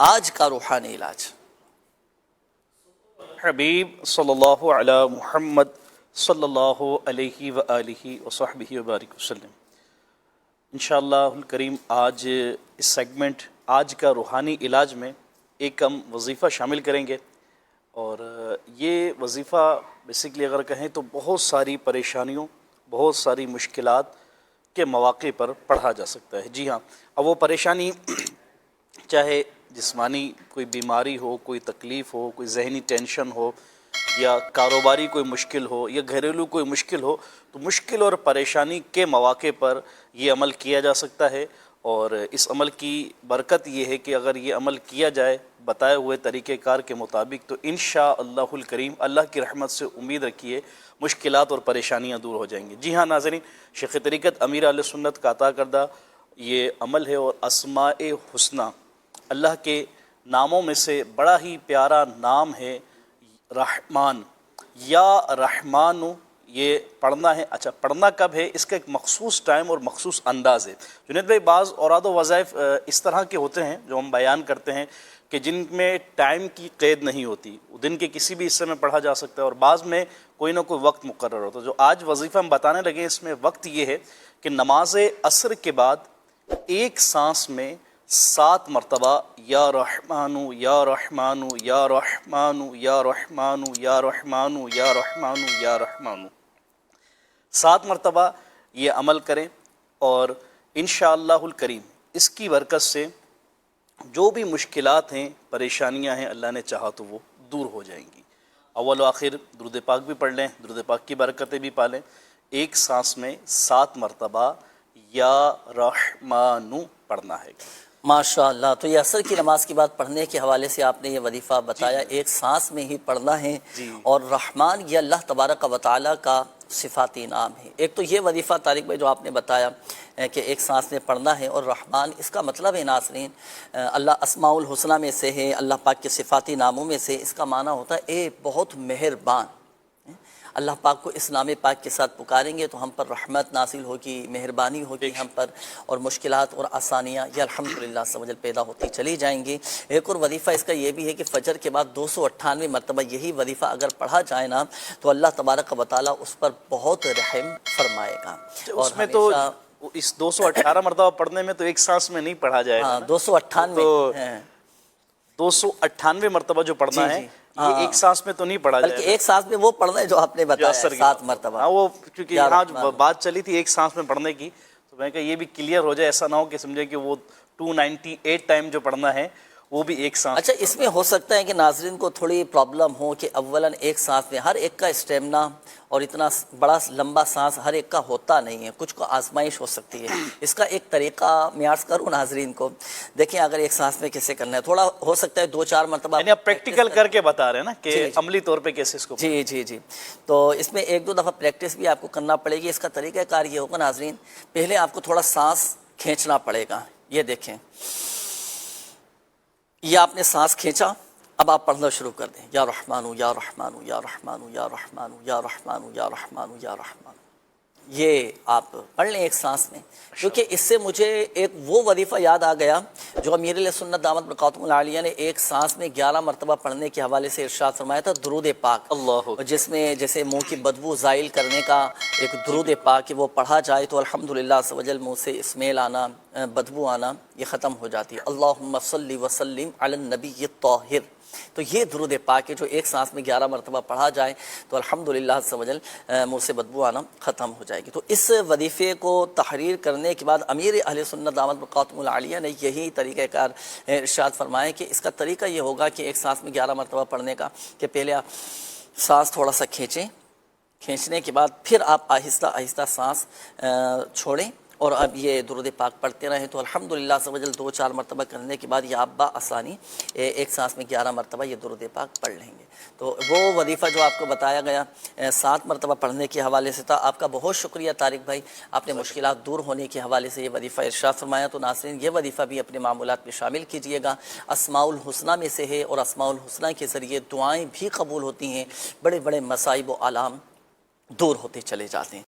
آج کا روحانی علاج۔ حبیب صلی اللہ علی محمد صلی اللہ علیہ وآلہ وصحبہ وبارک وسلم۔ انشاءاللہ الکریم آج اس سیگمنٹ آج کا روحانی علاج میں ایک ہم وظیفہ شامل کریں گے، اور یہ وظیفہ بیسیکلی اگر کہیں تو بہت ساری پریشانیوں، بہت ساری مشکلات کے مواقع پر پڑھا جا سکتا ہے۔ جی ہاں، اب وہ پریشانی چاہے جسمانی کوئی بیماری ہو، کوئی تکلیف ہو، کوئی ذہنی ٹینشن ہو، یا کاروباری کوئی مشکل ہو، یا گھریلو کوئی مشکل ہو، تو مشکل اور پریشانی کے مواقع پر یہ عمل کیا جا سکتا ہے۔ اور اس عمل کی برکت یہ ہے کہ اگر یہ عمل کیا جائے بتائے ہوئے طریقہ کار کے مطابق تو انشاءاللہ الکریم اللہ کی رحمت سے امید رکھیے مشکلات اور پریشانیاں دور ہو جائیں گی۔ جی ہاں ناظرین، شیخ طریقت امیر اہل سنت کا عطا کردہ یہ عمل ہے، اور اسماء حسنی اللہ کے ناموں میں سے بڑا ہی پیارا نام ہے رحمان، یا رحمانو، یہ پڑھنا ہے۔ اچھا، پڑھنا کب ہے؟ اس کا ایک مخصوص ٹائم اور مخصوص انداز ہے۔ جنید بھائی، بعض اوراد و وظائف اس طرح کے ہوتے ہیں جو ہم بیان کرتے ہیں کہ جن میں ٹائم کی قید نہیں ہوتی، دن کے کسی بھی حصے میں پڑھا جا سکتا ہے، اور بعض میں کوئی نہ کوئی وقت مقرر ہوتا ہے۔ جو آج وظیفہ ہم بتانے لگے اس میں وقت یہ ہے کہ نماز عصر کے بعد ایک سانس میں 7 مرتبہ یا رحمانو یا رحمانو یا رحمانو یا رحمانو یا رحمانو یا رحمانو یا رحمانو 7 مرتبہ یہ عمل کریں، اور انشاءاللہ الکریم اس کی برکت سے جو بھی مشکلات ہیں، پریشانیاں ہیں، اللہ نے چاہا تو وہ دور ہو جائیں گی۔ اول و آخر درود پاک بھی پڑھ لیں، درود پاک کی برکتیں بھی پالیں۔ ایک سانس میں 7 مرتبہ یا رحمانو پڑھنا ہے۔ ماشاء اللہ، تو یہ عصر کی نماز کی بات پڑھنے کے حوالے سے آپ نے یہ وظیفہ بتایا، ایک سانس میں ہی پڑھنا ہے۔ اور رحمان یہ اللہ تبارک و تعالیٰ کا صفاتی نام ہے۔ ایک تو یہ وظیفہ طارق بھائی جو آپ نے بتایا کہ ایک سانس میں پڑھنا ہے، اور رحمان اس کا مطلب ہے ناظرین اللہ اسماء الحسنی میں سے ہے، اللہ پاک کے صفاتی ناموں میں سے۔ اس کا معنی ہوتا ہے اے بہت مہربان۔ اللہ پاک کو اس نام پاک کے ساتھ پکاریں گے تو ہم پر رحمت نازل ہوگی، مہربانی ہوگی ہم پر، اور مشکلات اور آسانیاں یہ الحمدللہ سے وجل پیدا ہوتی چلی جائیں گی۔ ایک اور وظیفہ اس کا یہ بھی ہے کہ فجر کے بعد 298 مرتبہ یہی وظیفہ اگر پڑھا جائے نا تو اللہ تبارک و تعالیٰ اس پر بہت رحم فرمائے گا۔ اس میں تو اس 218 مرتبہ پڑھنے میں تو ایک سانس میں نہیں پڑھا جائے گا، 298 298 مرتبہ جو پڑھنا ہے یہ ایک سانس میں تو نہیں پڑھا جائے گا، بلکہ ایک سانس میں وہ پڑھنا ہے جو آپ نے بتایا 7 مرتبہ۔ ہاں، وہ کیونکہ یہاں جو بات چلی تھی ایک سانس میں پڑھنے کی، تو میں کہا یہ بھی کلیئر ہو جائے، ایسا نہ ہو کہ سمجھے کہ وہ 298 ٹائم جو پڑھنا ہے وہ بھی ایک سانس۔ اچھا، اس میں ہو سکتا ہے کہ ناظرین کو تھوڑی پرابلم ہو کہ اولاً ایک سانس میں ہر ایک کا اسٹیمنا اور اتنا بڑا لمبا سانس ہر ایک کا ہوتا نہیں ہے، کچھ کو آزمائش ہو سکتی ہے۔ اس کا ایک طریقہ میں عرض کروں ناظرین کو، دیکھیں اگر ایک سانس میں کیسے کرنا ہے، تھوڑا ہو سکتا ہے 2-4 مرتبہ، یعنی آپ پریکٹیکل کر کے بتا رہے ہیں نا کہ عملی طور پہ کیسے اس کو۔ جی، تو اس میں 1-2 دفعہ پریکٹس بھی آپ کو کرنا پڑے گی۔ اس کا طریقہ کار یہ ہوگا ناظرین، پہلے آپ کو تھوڑا سانس کھینچنا پڑے گا، یہ دیکھیں، یہ آپ نے سانس کھینچا، اب آپ پڑھنا شروع کر دیں، یا رحمانو یا رحمانو یا رحمانو یا رحمانو یا رحمانو یا رحمانو یا رحمانو، یہ آپ پڑھ لیں ایک سانس میں۔ کیونکہ اس سے مجھے ایک وہ وظیفہ یاد آ گیا جو امیر علیہ سنت دامت برکاتہم العالیہ نے ایک سانس میں 11 مرتبہ پڑھنے کے حوالے سے ارشاد فرمایا تھا، درود پاک، جس میں جیسے منہ کی بدبو زائل کرنے کا ایک درود پاک کہ وہ پڑھا جائے تو الحمدللہ عز و جل منہ سے اسمیل آنا، بدبو آنا یہ ختم ہو جاتی ہے۔ اللہم صلی وسلم علی النبی الطاہر، تو یہ درود پاک ہے جو ایک سانس میں 11 مرتبہ پڑھا جائے تو الحمدللہ عز و جل منہ سے بدبو آنا ختم ہو جائے گی۔ تو اس وظیفے کو تحریر کرنے کے بعد امیر اہل سنت دامت برکاتہم العالیہ نے یہی طریقہ کار ارشاد فرمایا کہ اس کا طریقہ یہ ہوگا کہ ایک سانس میں 11 مرتبہ پڑھنے کا کہ پہلے آپ سانس تھوڑا سا کھینچیں، کھینچنے کے بعد پھر آپ آہستہ آہستہ سانس چھوڑیں، اور اب یہ درود پاک پڑھتے رہیں تو الحمدللہ عز و جل 2-4 مرتبہ کرنے کے بعد یہ آپ بآسانی ایک سانس میں 11 مرتبہ یہ درود پاک پڑھ لیں گے۔ تو وہ وظیفہ جو آپ کو بتایا گیا 7 مرتبہ پڑھنے کے حوالے سے تھا۔ آپ کا بہت شکریہ طارق بھائی، آپ نے مشکلات دور ہونے کے حوالے سے یہ وظیفہ ارشاد فرمایا۔ تو ناظرین یہ وظیفہ بھی اپنے معمولات میں شامل کیجئے گا، اسماء الحسنی میں سے ہے، اور اسماء الحسنی کے ذریعے دعائیں بھی قبول ہوتی ہیں، بڑے بڑے مصائب و آلام دور ہوتے چلے جاتے ہیں۔